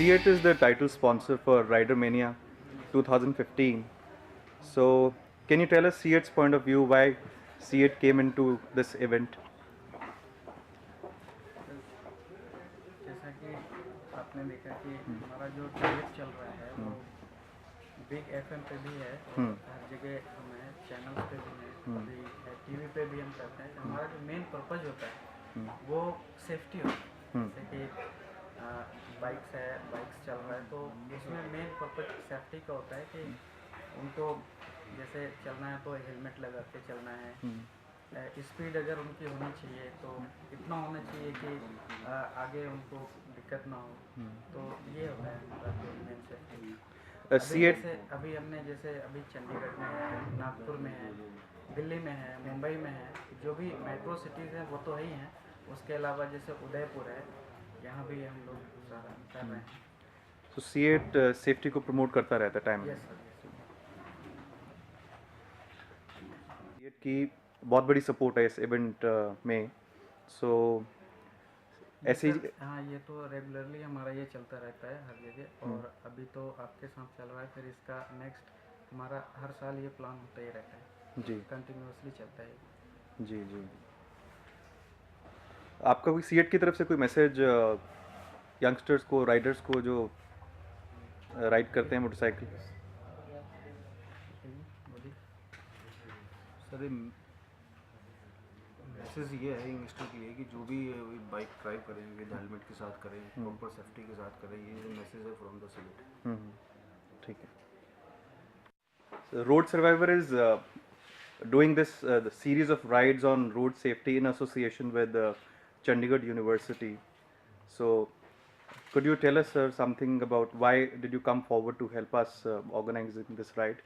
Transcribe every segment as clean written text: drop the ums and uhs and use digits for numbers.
SEAT is the title sponsor for Rider Mania 2015. So, can you tell us SEAT's point of view why SEAT came into this event? जैसा कि आपने देखा कि हमारा जो type चल रहा है वो बिग एफएम पे भी है और हर जगह हम हैं, चैनल्स पे भी हैं, अभी टीवी पे भी हम करते हैं। हमारा जो मेन पर्पज़ होता है वो सेफ्टी होता है। जैसे कि बाइक्स है, बाइक्स चल रहा है तो उसमें मेन पर्पज़ सेफ्टी का होता है कि उनको जैसे चलना है तो हेलमेट लगा के चलना है। स्पीड अगर उनकी होनी चाहिए तो इतना होना चाहिए कि आगे उनको दिक्कत ना हो। तो ये होता है हमारा जो मेन सेफ्टी। अभी SEAT जैसे अभी हमने जैसे अभी चंडीगढ़ में है, नागपुर में है, दिल्ली में है, मुंबई में है, जो भी मेट्रो सिटीज़ हैं वो तो है ही हैं। उसके अलावा जैसे उदयपुर है, यहाँ भी हम लोग सारा कर रहे हैं। तो SEAT सेफ्टी को प्रमोट करता रहता है टाइम में। Yes sir, yes. SEAT की बहुत बड़ी सपोर्ट है इस इवेंट में। सो ये ऐसे सर, हाँ ये तो रेगुलरली हमारा ये चलता रहता है हर जगह। और अभी तो आपके साथ चल रहा है, फिर इसका नेक्स्ट हमारा हर साल ये प्लान होता ही रहता है, जी कंटिन्यूसली चलता है। जी जी। आपका कोई SEAT की तरफ से कोई मैसेज यंगस्टर्स को, राइडर्स को जो राइड करते हैं मोटरसाइकिल? बोलिए। सर मैसेज ये है यंगस्टर के लिए कि जो भी बाइक ड्राइव करें विद हेलमेट के साथ करें, प्रॉपर सेफ्टी के साथ करें। ये मैसेज है फ्रॉम द सिविल। ठीक है। Road Survivor is doing this the series of rides on road safety in association with Chandigarh University. So, could you tell us, sir, something about why did you come forward to help us organizing this ride?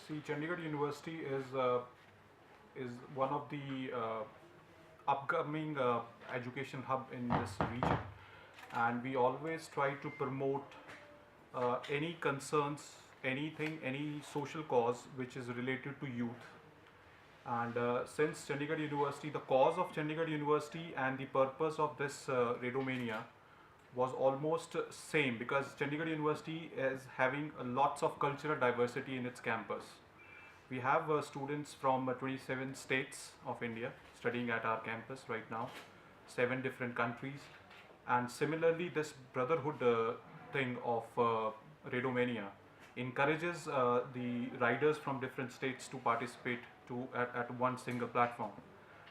See, Chandigarh University is one of the upcoming education hub in this region, and we always try to promote any concerns, anything, any social cause which is related to youth. And since Chandigarh University, the cause of Chandigarh University and the purpose of this Radomania was almost same, because Chandigarh University is having lots of cultural diversity in its campus. We have students from 27 states of India studying at our campus right now, 7 different countries. And similarly, this brotherhood thing of Radomania encourages the riders from different states to participate at one single platform.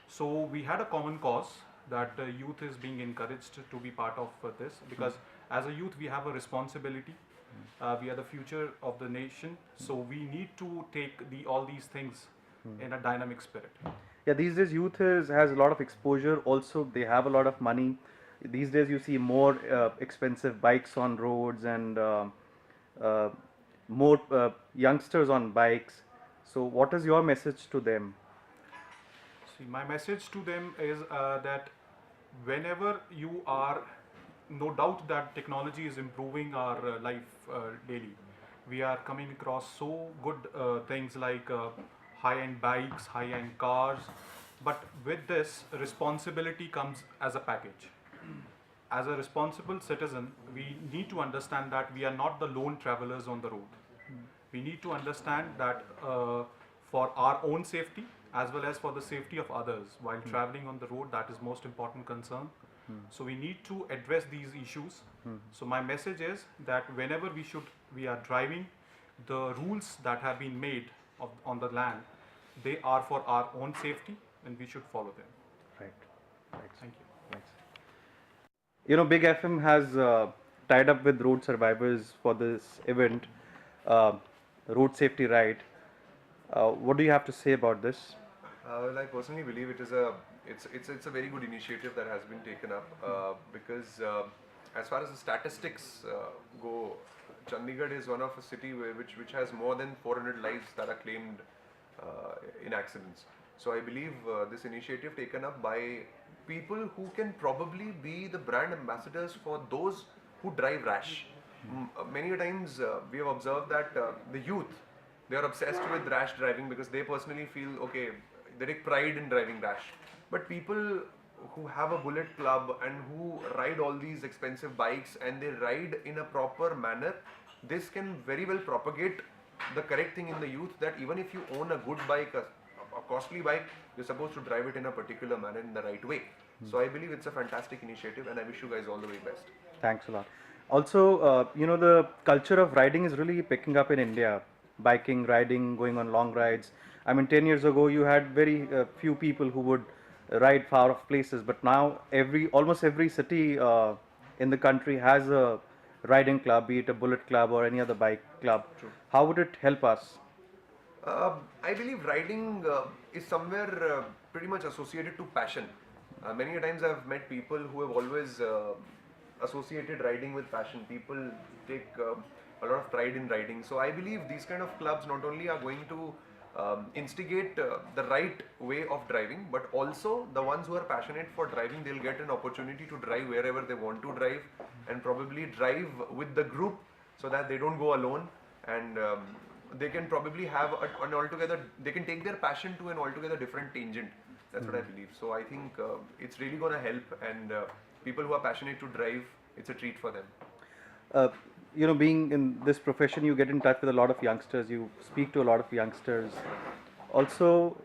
So we had a common cause that youth is being encouraged to be part of this, because as a youth we have a responsibility. We are the future of the nation, so we need to take all these things in a dynamic spirit. Yeah, these days youth has a lot of exposure. Also, they have a lot of money. These days, you see more expensive bikes on roads and uh, more youngsters on bikes. So, what is your message to them? See, my message to them is that whenever you are, no doubt that technology is improving our life daily. We are coming across so good things like high-end bikes, high-end cars, but with this, responsibility comes as a package. As a responsible citizen, we need to understand that we are not the lone travelers on the road. We need to understand that for our own safety as well as for the safety of others while traveling on the road, that is most important concern. So we need to address these issues. So my message is that whenever we are driving, the rules that have been made on the land, they are for our own safety and we should follow them. Right. Right. Thank you. Thanks. You know, Big FM has tied up with Road Survivors for this event, uh, Road Safety Ride. What do you have to say about this? Well, I personally believe it's a very good initiative that has been taken up because as far as the statistics go, Chandigarh is one of a city which has more than 400 lives that are claimed in accidents. So I believe this initiative taken up by people who can probably be the brand ambassadors for those who drive rash. Many times we have observed that the youth, they are obsessed with rash driving because they personally feel okay, they take pride in driving rash. But people who have a bullet club and who ride all these expensive bikes and they ride in a proper manner, this can very well propagate the correct thing in the youth, that even if you own a good bike, a costly bike, you're supposed to drive it in a particular manner, in the right way. So I believe it's a fantastic initiative, and I wish you guys all the very best. Thanks a lot. Also, the culture of riding is really picking up in India. Biking, riding, going on long rides. I mean, 10 years ago, you had very few people who would ride far off places, but now almost every city in the country has a riding club, be it a bullet club or any other bike club. True. How would it help us? I believe riding is somewhere pretty much associated to passion. Many a times I've met people who have always associated riding with passion. People take a lot of pride in riding. So I believe these kind of clubs not only are going to instigate the right way of driving, but also the ones who are passionate for driving, they'll get an opportunity to drive wherever they want to drive, and probably drive with the group so that they don't go alone, and they can probably have an altogether, they can take their passion to an altogether different tangent. That's what I believe. So I think it's really going to help, and people who are passionate to drive, it's a treat for them. Being in this profession, you get in touch with a lot of youngsters, you speak to a lot of youngsters. Also,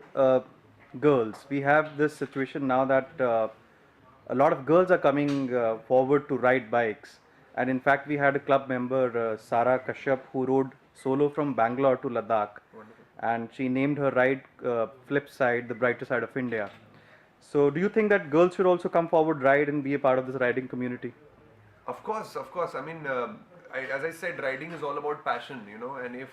girls. We have this situation now that a lot of girls are coming forward to ride bikes. And in fact, we had a club member, Sara Kashyap, who rode solo from Bangalore to Ladakh. Wonderful. And she named her ride Flipside, the brighter side of India. So, do you think that girls should also come forward, ride, and be a part of this riding community? Of course, of course. I mean, as I said, riding is all about passion, and if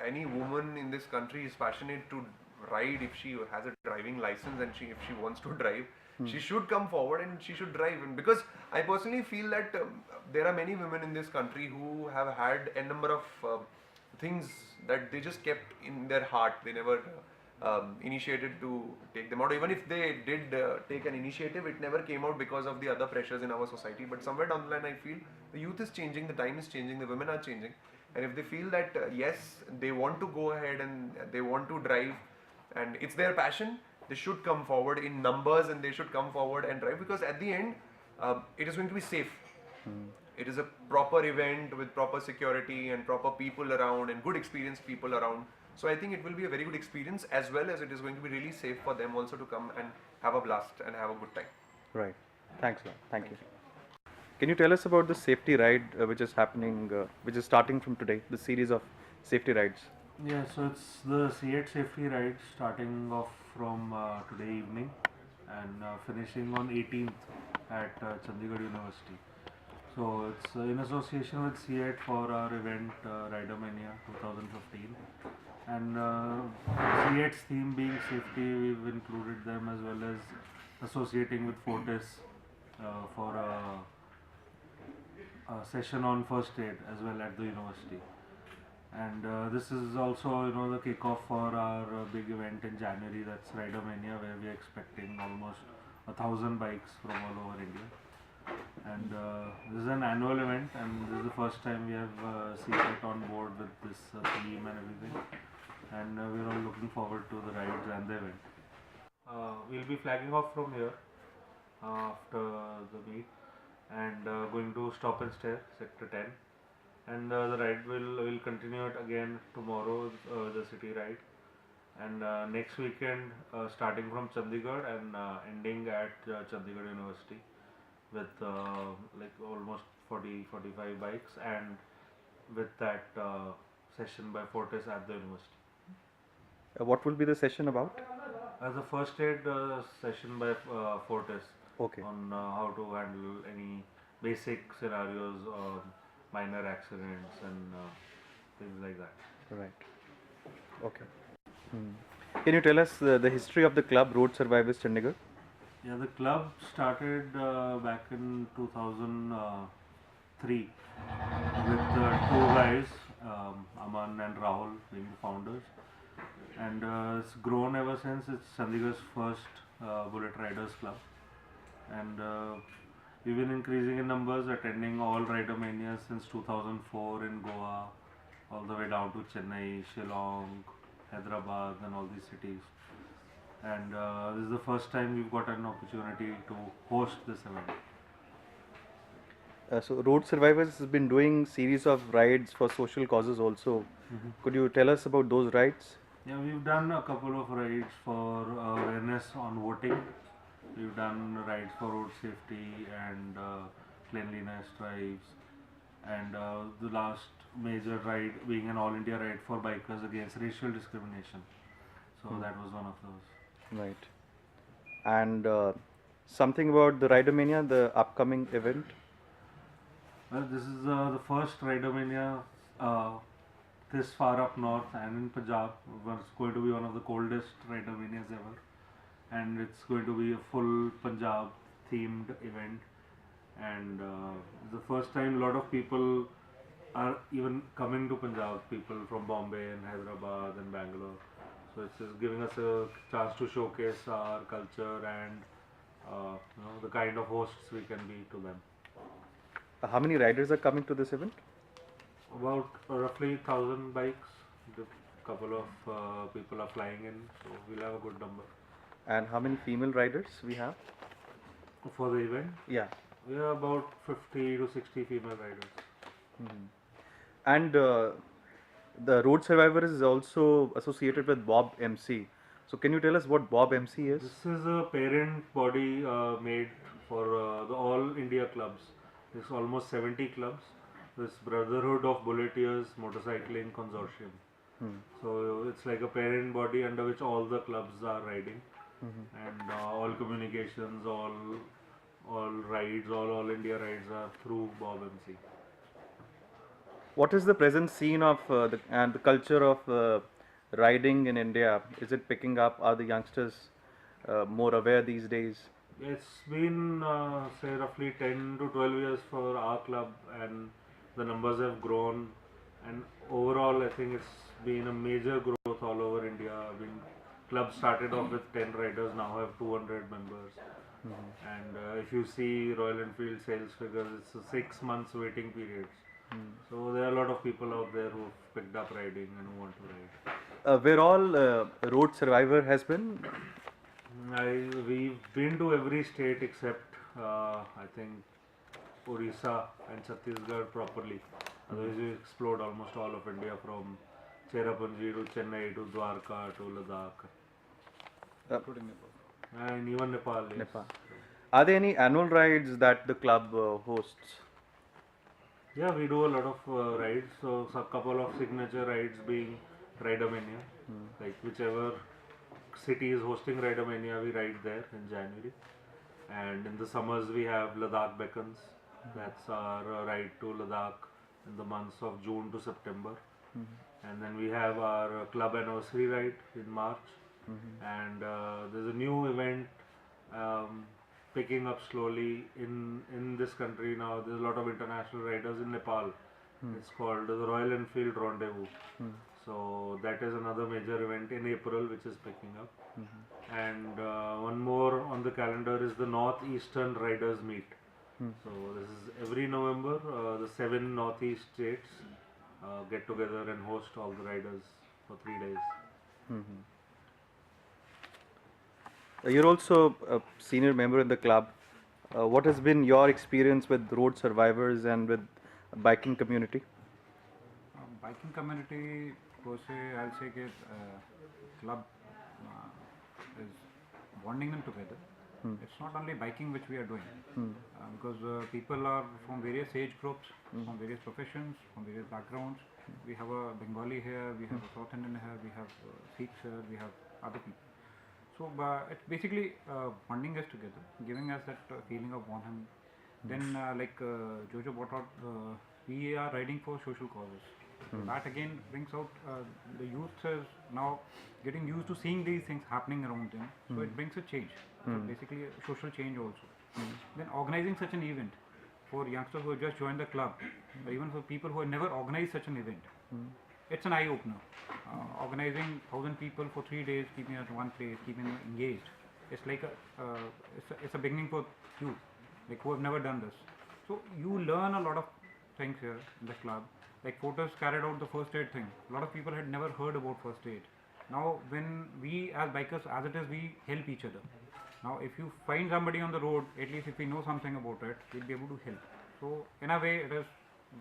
any woman in this country is passionate to ride, if she has a driving license and if she wants to drive, she should come forward and she should drive. And because I personally feel that there are many women in this country who have had a number of things that they just kept in their heart. They never initiated to take them out. Even if they did take an initiative, it never came out because of the other pressures in our society. But somewhere down the line, I feel the youth is changing, the time is changing, the women are changing. And if they feel that yes, they want to go ahead and they want to drive, and it's their passion, they should come forward in numbers and they should come forward and drive, because at the end, it is going to be safe. It is a proper event with proper security and proper people around and good experienced people around. So I think it will be a very good experience, as well as it is going to be really safe for them also to come and have a blast and have a good time. Right. Thanks a lot. Thank you. Can you tell us about the safety ride which is happening, which is starting from today, the series of safety rides? Yeah, so it's the C8 safety ride starting off from today evening and finishing on 18th at Chandigarh University. So it's in association with C8 for our event Ridermania 2015. And C8's theme being safety, we've included them, as well as associating with Fortis for a session on first aid as well at the university. And this is also, the kickoff for our big event in January, that's Ridermania, where we are expecting almost 1,000 bikes from all over India. And this is an annual event, and this is the first time we have C8 on board with this theme and everything. And we're all looking forward to the rides and the event. We'll be flagging off from here after the meet and going to Stop and Stare, Sector 10. And the ride will continue it again tomorrow, the city ride. And next weekend, starting from Chandigarh and ending at Chandigarh University with like almost 40-45 bikes, and with that session by Fortis at the university. What will be the session about? As a first aid session by Fortis Okay. on how to handle any basic scenarios, minor accidents and things like that. Right. Okay. Can you tell us the history of the club Road Survivors Chandigarh? Yeah, the club started back in 2003 with two guys, Aman and Rahul, being the founders. And it's grown ever since. It's Chandigarh's first bullet riders club, and we've been increasing in numbers, attending all Ridermanias since 2004 in Goa, all the way down to Chennai, Shillong, Hyderabad and all these cities. and this is the first time we've got an opportunity to host this event. So Road Survivors has been doing series of rides for social causes also. Could you tell us about those rides? Yeah, we've done a couple of rides for awareness on voting. We've done rides for road safety and cleanliness drives, and the last major ride being an all India ride for bikers against racial discrimination. So that was one of those. Right. And something about the Ridermania, the upcoming event. Well, this is the first Ridermania this far up north and in Punjab. It's going to be one of the coldest Ridermanias ever, and it's going to be a full Punjab themed event. And it's the first time a lot of people are even coming to Punjab, people from Bombay and Hyderabad and Bangalore. So it's just giving us a chance to showcase our culture and the kind of hosts we can be to them. How many riders are coming to this event? About roughly 1,000 bikes. The couple of people are flying in, so we'll have a good number. And how many female riders we have? For the event, Yeah. we have about 50 to 60 female riders. And the Road Survivors is also associated with Bob MC. So can you tell us what Bob MC is? This is a parent body made for the all India clubs. There's almost 70 clubs. This Brotherhood of Bulleteers Motorcycling Consortium. So it's like a parent body under which all the clubs are riding, and all communications, all rides, all India rides are through Bob MC. What is the present scene of and the culture of riding in India? Is it picking up? Are the youngsters more aware these days? It's been say roughly 10 to 12 years for our club, and the numbers have grown, and overall I think it's been a major growth all over India. I mean, club started off with 10 riders, now have 200 members. And if you see Royal Enfield sales figures, it's a 6 months waiting period. So there are a lot of people out there who've picked up riding and who want to ride. Where all Road Survivor has been? We've been to every state except I think Orissa and Chhattisgarh properly. Otherwise we explored almost all of India, from Cherrapunji to Chennai to Dwarka to Ladakh, including Nepal. and even Nepal. Yes. Nepal. Are there any annual rides that the club hosts? Yeah, we do a lot of rides. So a couple of signature rides being Ridermania, like whichever city is hosting Ridermania, we ride there in January. And in the summers we have Ladakh Beckons. That's our ride to Ladakh in the months of June to September. And then we have our club anniversary ride in March. And there's a new event picking up slowly in this country now. There's a lot of international riders in Nepal. It's called the Royal Enfield Rendezvous. So that is another major event in April which is picking up. And one more on the calendar is the Northeastern Riders Meet. So this is every November. The 7 Northeast states get together and host all the riders for 3 days. You're also a senior member in the club. What has been your experience with Road Survivors and with biking community? Biking community per se, I'll say that club is bonding them together. It's not only biking which we are doing, because people are from various age groups, from various professions, from various backgrounds. We have a Bengali here, we have a South Indian here, we have Sikhs here, we have other people. So it's basically bonding us together, giving us that feeling of bonding. Then like Jojo brought out, we are riding for social causes. That again brings out the youth is now getting used to seeing these things happening around them. So it brings a change. So basically a social change also. Then organizing such an event for youngsters who have just joined the club, or even for people who have never organized such an event, it's an eye opener. Organizing 1,000 people for 3 days, keeping at one place, keeping them engaged. It's like it's a beginning for you, like who have never done this. So you learn a lot of things here in the club. Like Fortis carried out the first aid thing. A lot of people had never heard about first aid. Now, when we as bikers, as it is, we help each other. Now, if you find somebody on the road, at least if we know something about it, we'll be able to help. So, in a way, it is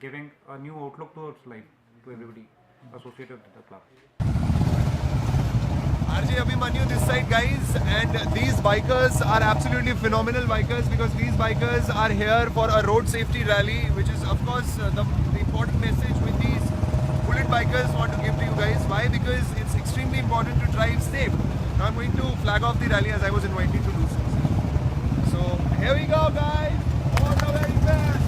giving a new outlook towards life to everybody associated with the club. RJ Abhimanyu this side, guys, and these bikers are absolutely phenomenal bikers, because these bikers are here for a road safety rally, which is of course the important message with these bullet bikers want to give to you guys. Why? Because it's extremely important to drive safe. Now I'm going to flag off the rally as I was invited to do so. So here we go, guys, all the very best.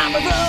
I'm a road